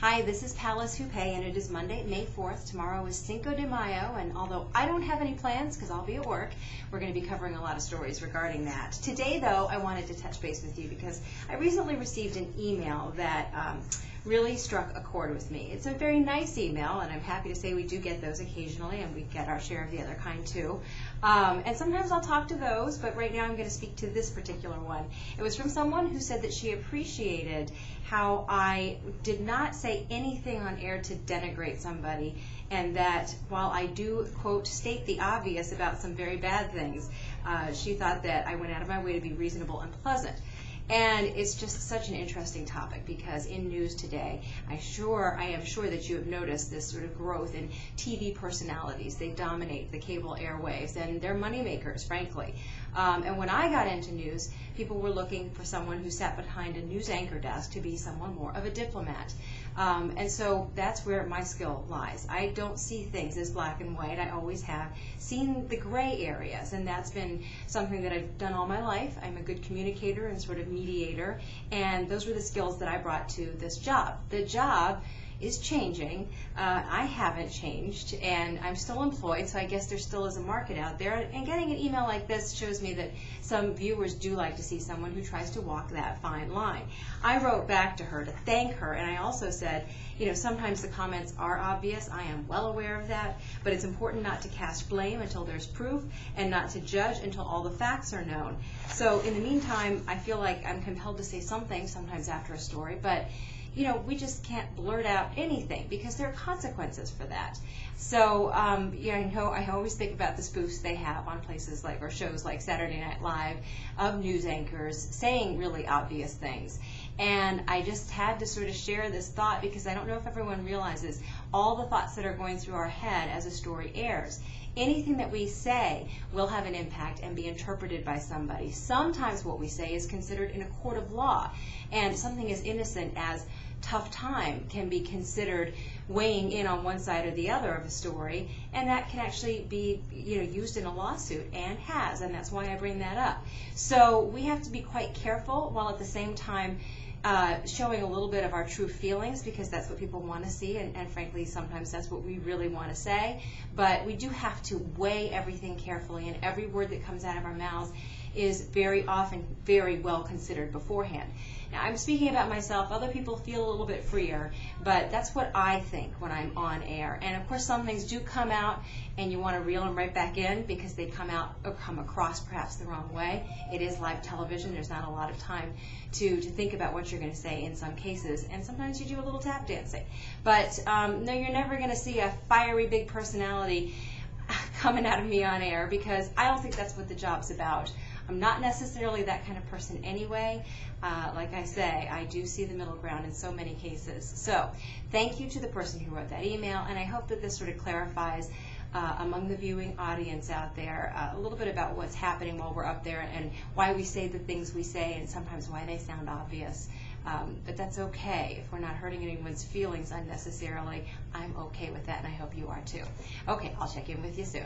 Hi, this is Pallas and it is Monday, May 4th. Tomorrow is Cinco de Mayo, and although I don't have any plans because I'll be at work, we're going to be covering a lot of stories regarding that. Today, though, I wanted to touch base with you because I recently received an email that really struck a chord with me. It's a very nice email, and I'm happy to say we do get those occasionally, and we get our share of the other kind too. And sometimes I'll talk to those, but right now I'm going to speak to this particular one. It was from someone who said that she appreciated how I did not say anything on air to denigrate somebody, and that while I do, quote, state the obvious about some very bad things, she thought that I went out of my way to be reasonable and pleasant. And it's just such an interesting topic because in news today, I am sure that you have noticed this sort of growth in TV personalities. They dominate the cable airwaves, and they're moneymakers, frankly. And when I got into news, people were looking for someone who sat behind a news anchor desk to be someone more of a diplomat. And so that's where my skill lies. I don't see things as black and white. I always have seen the gray areas, and that's been something that I've done all my life. I'm a good communicator and sort of mediator, and those were the skills that I brought to this job. The job is changing. I haven't changed, and I'm still employed, so I guess there still is a market out there. And getting an email like this shows me that some viewers do like to see someone who tries to walk that fine line. I wrote back to her to thank her, and I also said, you know, sometimes the comments are obvious. I am well aware of that, but it's important not to cast blame until there's proof and not to judge until all the facts are known. So in the meantime, I feel like I'm compelled to say something sometimes after a story, but you know, we just can't blurt out anything because there are consequences for that. So, you know, I always think about the spoofs they have on places like, or shows like Saturday Night Live, of news anchors saying really obvious things. And I just had to sort of share this thought because I don't know if everyone realizes all the thoughts that are going through our head as a story airs. Anything that we say will have an impact and be interpreted by somebody. Sometimes what we say is considered in a court of law, and something as innocent as tough time can be considered weighing in on one side or the other of a story, and that can actually be, you know, used in a lawsuit, and has, and that's why I bring that up. So we have to be quite careful while at the same time showing a little bit of our true feelings, because that's what people want to see, and frankly sometimes that's what we really want to say. But we do have to weigh everything carefully, and every word that comes out of our mouths is very often very well considered beforehand. Now, I'm speaking about myself. Other people feel a little bit freer, but that's what I think when I'm on air. And of course some things do come out and you want to reel them right back in because they come out or come across perhaps the wrong way. It is live television. There's not a lot of time to think about what you're going to say in some cases, and sometimes you do a little tap dancing. But no, you're never going to see a fiery big personality coming out of me on air because I don't think that's what the job's about. I'm not necessarily that kind of person anyway. Like I say, I do see the middle ground in so many cases. So thank you to the person who wrote that email, and I hope that this sort of clarifies among the viewing audience out there a little bit about what's happening while we're up there and why we say the things we say and sometimes why they sound obvious. But that's okay. If we're not hurting anyone's feelings unnecessarily, I'm okay with that, and I hope you are too. Okay, I'll check in with you soon.